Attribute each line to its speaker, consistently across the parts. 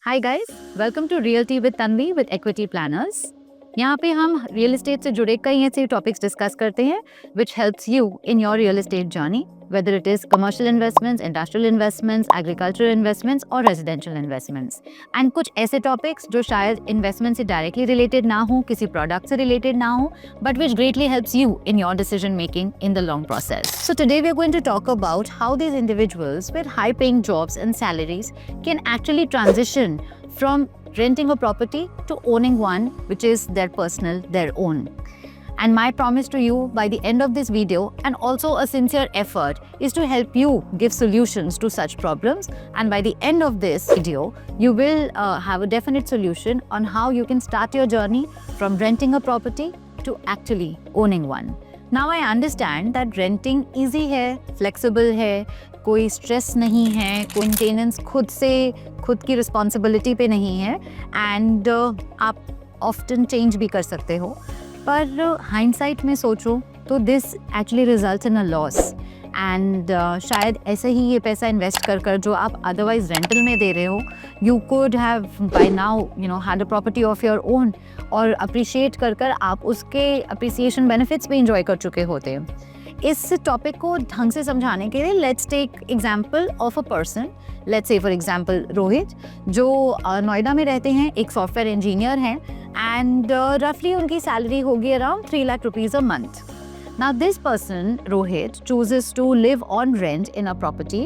Speaker 1: Hi guys, welcome to realty with Tanvi with equity planners. यहाँ पे हम रियल एस्टेट से जुड़े कई ऐसे टॉपिक्स डिस्कस करते हैं which helps you in your real estate journey, whether it is commercial investments, industrial investments, agricultural investments और residential investments। and कुछ ऐसे topics जो शायद investment से directly related ना हो, किसी product से related ना हो, but which greatly helps you in your decision making in the long process। So today we are going to talk about how these individuals with high paying jobs and salaries can actually transition from renting a property to owning one which is their personal, their own। And my promise to you by the end of this video, and also a sincere effort, is to help you give solutions to such problems. And by the end of this video, you will have a definite solution on how you can start your journey from renting a property to actually owning one। Now I understand that renting easy है, flexible है, कोई stress नहीं है, कोई maintenance खुद की responsibility पे नहीं है, and आप often change भी कर सकते हो। पर हाइंडसाइट में सोचो तो this actually result in a loss. And शायद ऐसे ही ये पैसा इन्वेस्ट कर जो आप अदरवाइज रेंटल में दे रहे हो, you could have by now had a property of your own, और अप्रिशिएट कर आप उसके अप्रिसिएशन बेनिफिट्स भी इंजॉय कर चुके होते हैं। इस टॉपिक को ढंग से समझाने के लिए let's take example of a person. Let's say for example Rohit, जो नोएडा में रहते हैं, एक सॉफ्टवेयर इंजीनियर हैं, and roughly उनकी सैलरी होगी around 3 lakh rupees a month। Now this person Rohit chooses to live on rent in a property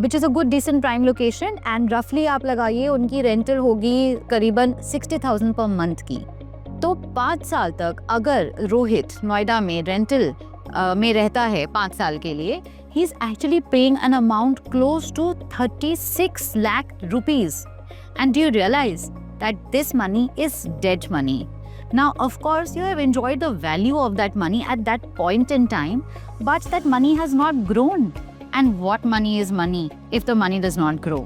Speaker 1: which is a good decent prime location, and roughly आप लगाइए उनकी rental होगी करीबन 60,000 per month की। तो 5 साल तक अगर रोहित नोएडा में रेंटल में रहता है 5 साल के लिए, he is actually paying an amount close to 36 lakh rupees। And do you realize that this money is dead money? Now, of course, you have enjoyed the value of that money at that point in time, but that money has not grown। And what money is money if the money does not grow?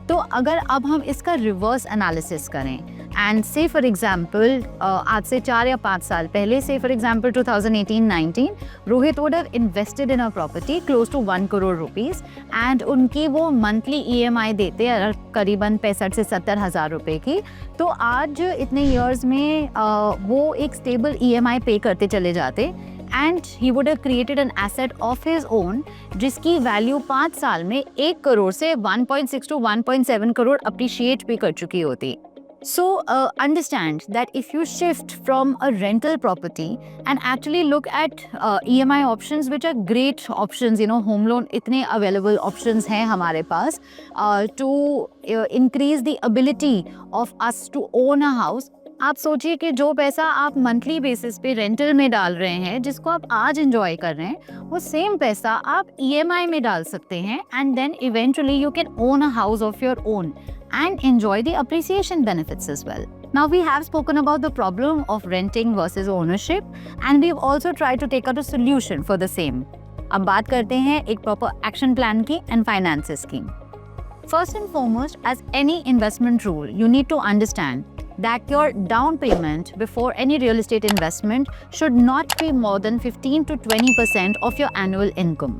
Speaker 1: तो अगर अब हम इसका reverse analysis करें, and say for example आज से 4 या 5 साल पहले, say for example 2018-19, Rohit would have invested in a property close to 1 crore rupees, and उनकी वो मंथली EMI देते हैं करीबन 65 से 70 हज़ार रुपये की। तो आज इतने ईयर्स में वो एक स्टेबल EMI पे करते चले जाते, and he would have created an asset of his own जिसकी वैल्यू 5 साल में 1 करोड़ से 1.6 to 1.7 करोड़ अप्रिशिएट भी कर चुकी होती। So understand that if you shift from a rental property and actually look at EMI options which are great options, home loan इतने available options हैं हमारे पास to increase the ability of us to own a house। आप सोचिए कि जो पैसा आप monthly basis पे रेंटल में डाल रहे हैं, जिसको आप आज एंजॉय कर रहे हैं, वो सेम पैसा आप EMI में डाल सकते हैं, and then eventually you can own a house of your own and enjoy the appreciation benefits as well। Now we have spoken about the problem of renting versus ownership, and we've also tried to take out a solution for the same। अब बात करते हैं एक proper action plan की and finances की। First and foremost, as any investment rule, you need to understand that your down payment before any real estate investment should not be more than 15 to 20% of your annual income।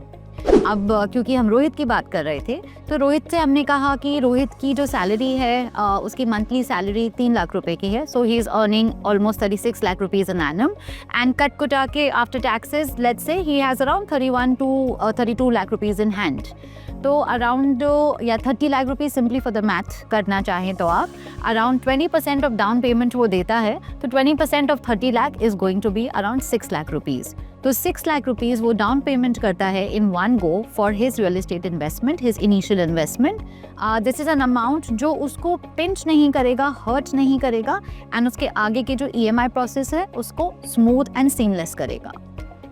Speaker 1: अब क्योंकि हम रोहित की बात कर रहे थे, तो रोहित से हमने कहा कि रोहित की जो सैलरी है उसकी मंथली सैलरी 3 लाख रुपए की है। So he is earning almost 36 lakh rupees an annum, and कट कुटा के after taxes let's say he has around 31 to 32 lakh rupees in hand. तो अराउंड या 30 lakh rupees simply for the math करना चाहें तो आप अराउंड 20% ऑफ डाउन पेमेंट वो देता है, तो 20% of 30 lakh is going to be around 6 lakh rupees. तो 6 लाख रुपीज़ वो डाउन पेमेंट करता है in one go for his real estate investment, his initial investment. This is an amount जो उसको पिंच नहीं करेगा, हर्ट नहीं करेगा, एंड उसके आगे के जो EMI प्रोसेस है उसको स्मूथ एंड सीमलेस करेगा।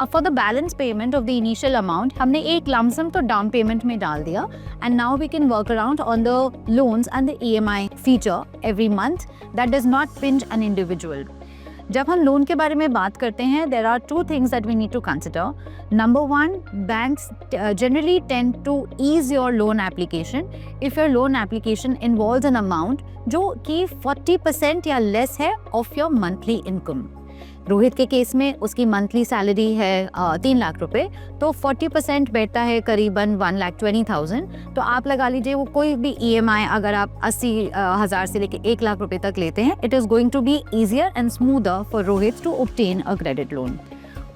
Speaker 1: अब for the balance payment of the initial amount हमने एक लमसम तो डाउन पेमेंट में डाल दिया, and now we can work around on the loans and the EMI feature every month that does not pinch an individual. जब हम loan के बारे में बात करते हैं, there are 2 things that we need to consider। Number 1, banks generally tend to ease your loan application if your loan application involves an amount जो कि 40% या less है of your monthly income। Rohit के केस में उसकी मंथली सैलरी है 3 लाख रुपए, तो 40% बैठता है करीबन 1,20,000। तो आप लगा लीजिए वो कोई भी EMI अगर आप 80,000 से लेके 1 लाख रुपए तक लेते हैं, it is going to be easier and smoother for Rohit to obtain a credit loan.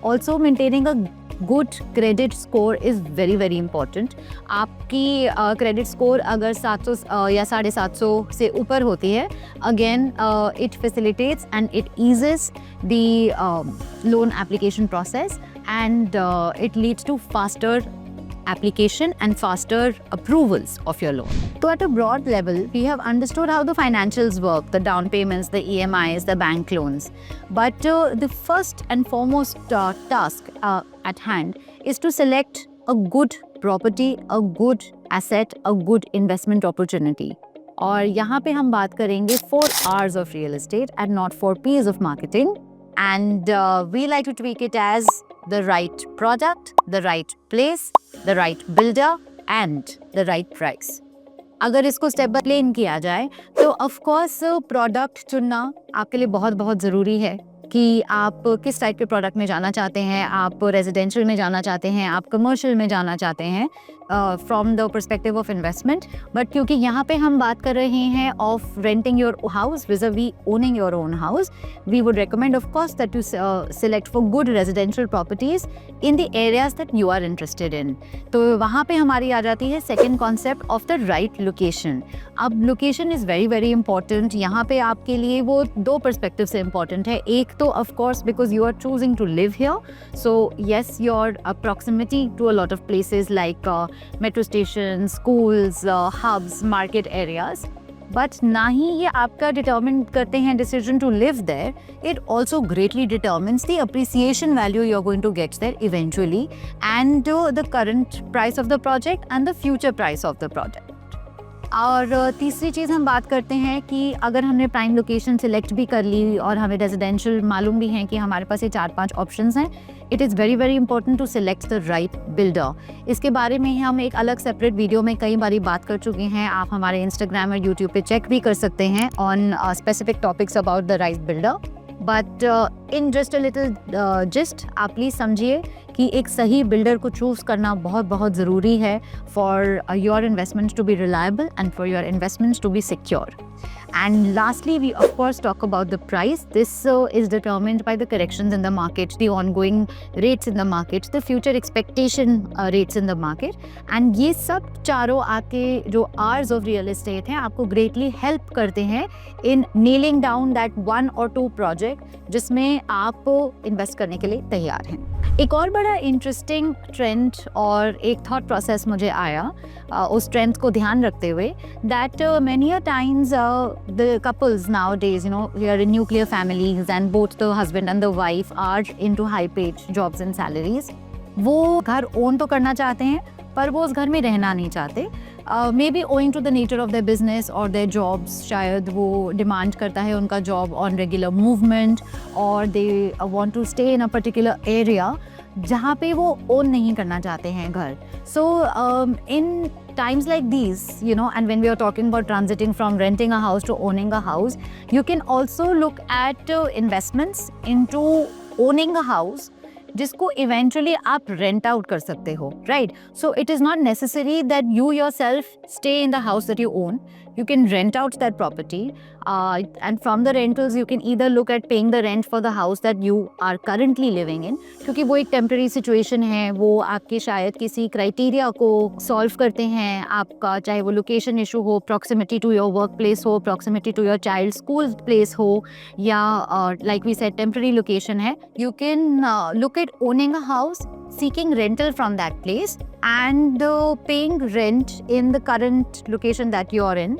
Speaker 1: Also maintaining a good credit score is very very important. आपकी क्रेडिट स्कोर अगर 700 या 750 से ऊपर होती है, again it facilitates and it eases the loan application process and it leads to faster application and faster approvals of your loan. So at a broad level, we have understood how the financials work, the down payments, the EMIs, the bank loans. But the first and foremost task at hand is to select a good property, a good asset, a good investment opportunity. और यहाँ पे हम बात करेंगे 4 R's of real estate and not 4 P's of marketing. And we like to tweak it as the right product, the right place, the right builder and the right price. अगर इसको step by plane किया जाए तो of course product चुनना आपके लिए बहुत बहुत ज़रूरी है कि आप किस टाइप के प्रोडक्ट में जाना चाहते हैं। आप रेजिडेंशियल में जाना चाहते हैं, आप कमर्शियल में जाना चाहते हैं from the perspective of investment. But क्योंकि यहाँ पे हम बात कर रहे हैं of renting your house vis a vis owning your own house, we would recommend of course that you select for good residential properties in the areas that you are interested in. तो वहाँ पे हमारी आ जाती है second concept of the right location. अब location is very very important. यहाँ पे आपके लिए वो 2 पर्सपेक्टिव से इम्पॉर्टेंट है। एक तो of course because you are choosing to live here, so yes, your proximity to a lot of places like metro stations, schools, hubs, market areas, but ना ही ये आपका determine करते हैं decision to live there, it also greatly determines the appreciation value you're going to get there eventually and the current price of the project and the future price of the project. और तीसरी चीज़ हम बात करते हैं कि अगर हमने prime location select भी कर ली और हमें रेजिडेंशियल मालूम भी है कि हमारे पास ये 4-5 ऑप्शंस हैं, it is very very important to select the right builder. इसके बारे में हम एक अलग सेपरेट वीडियो में कई बारी बात कर चुके हैं। आप हमारे इंस्टाग्राम और यूट्यूब पे चेक भी कर सकते हैं on specific topics about the right builder. But in just a little gist आप प्लीज़ समझिए कि एक सही बिल्डर को चूज़ करना बहुत बहुत ज़रूरी है for your investments to be reliable and for your investments to be secure. And lastly, we of course talk about the price. This is determined by the corrections in the market, the ongoing rates in the market, the future expectation rates in the market. And ये सब चारों आपके जो R's of real estate हैं आपको greatly help करते हैं in nailing down that 1 or 2 project जिसमें आप invest करने के लिए तैयार हैं. एक और बड़ा इंटरेस्टिंग ट्रेंड और एक थॉट प्रोसेस मुझे आया उस ट्रेंड को ध्यान रखते हुए that many a times the couples nowadays we are in nuclear families and both the husband and the wife are into high paid jobs and salaries. वो घर ओन तो करना चाहते हैं पर वो उस घर में रहना नहीं चाहते. Maybe owing to the nature of their business और देयर जॉब्स, शायद वो डिमांड करता है उनका जॉब ऑन रेगुलर मूवमेंट और they want to stay in a particular area जहाँ पे वो ओन नहीं करना चाहते हैं घर. So in times like these, and when we are talking about transiting from renting a house to owning a house, you can also look at investments into owning a house जिसको eventually आप rent out कर सकते हो, right? So it is not necessary that you yourself stay in the house that you own. You can rent out that property and from the rentals you can either look at paying the rent for the house that you are currently living in, क्योंकि वो एक temporary situation है. वो आपके शायद किसी criteria को solve करते हैं आपका, चाहे वो location issue हो, proximity to your workplace हो, proximity to your child's school place हो, या like we said temporary location है. You can look at owning a house, seeking rental from that place and paying rent in the current location that you are in.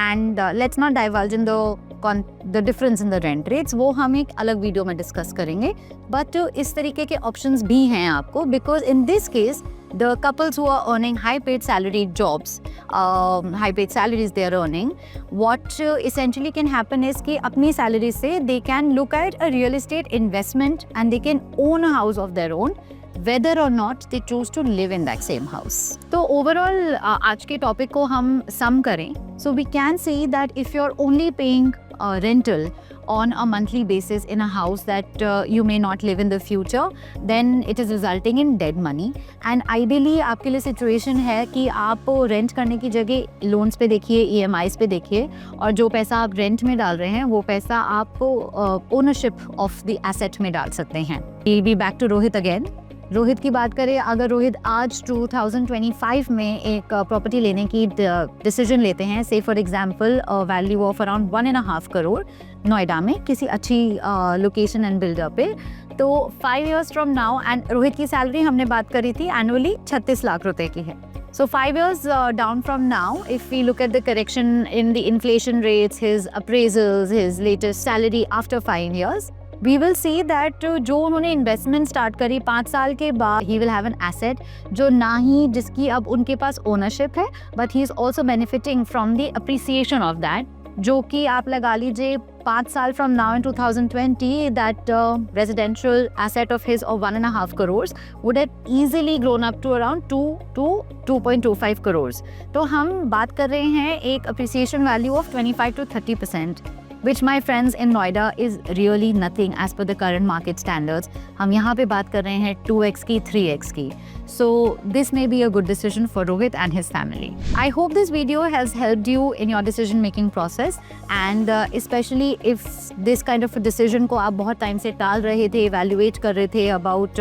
Speaker 1: And let's not divulge in the difference in the rent rates. वो हम एक अलग video में discuss करेंगे. But इस तरीके के options भी हैं आपको, because in this case the couples who are earning high paid salaried jobs, high paid salaries they are earning, what essentially can happen is कि अपनी salary से they can look at a real estate investment and they can own a house of their own, whether or not they choose to live in that same house. तो overall आज के topic को हम सम करें, so we can see that if you're only paying rental on a monthly basis in a house that you may not live in the future, then it is resulting in dead money. And ideally आपके लिए situation है कि आप rent करने की जगह loans पे देखिए, EMIs पे देखिए, और जो पैसा आप rent में डाल रहे हैं वो पैसा आप ownership of the asset में डाल सकते हैं. We'll be back to Rohit again. Rohit की बात करें, अगर रोहित आज 2025 में एक प्रॉपर्टी लेने की डिसीजन लेते हैं, से for example value of around 1.5 crore Noida में किसी अच्छी लोकेशन एंड बिल्डर पे, तो 5 years from now, and Rohit की सैलरी हमने बात करी थी एनुअली 36 लाख रुपए की है. So 5 years down from now, if we look at the correction in the inflation rates, his appraisals, his latest salary after 5 years, we will see that जो उन्होंने इन्वेस्टमेंट स्टार्ट करी 5 साल के बाद, he will have an asset जो ना ही जिसकी अब उनके पास ओनरशिप है, but he is also benefiting from the appreciation of that, जो कि आप लगा लीजिए 5 साल from now in 2020, that residential asset of his of 1.5 crores would have easily grown up to around 2 to 2.25 crores. तो हम बात कर रहे हैं एक appreciation value of 25 to 30%. which my friends in Noida is really nothing as per the current market standards. हम यहाँ पे बात कर रहे हैं 2x की, 3x की. So this may be a good decision for Rohit and his family. I hope this video has helped you in your decision making process, and especially if this kind of a decision को आप बहुत time से टाल रहे थे, evaluate कर रहे थे about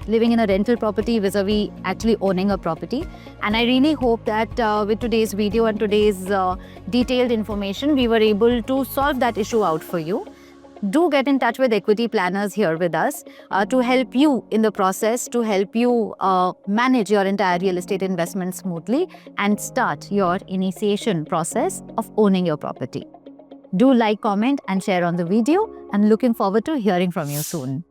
Speaker 1: living in a rental property vis-a-vis actually owning a property. And I really hope that with today's video and today's detailed information, we were able to solve that issue out for you. Do get in touch with equity planners here with us to help you in the process, to help you manage your entire real estate investment smoothly and start your initiation process of owning your property. Do like, comment and share on the video, and looking forward to hearing from you soon.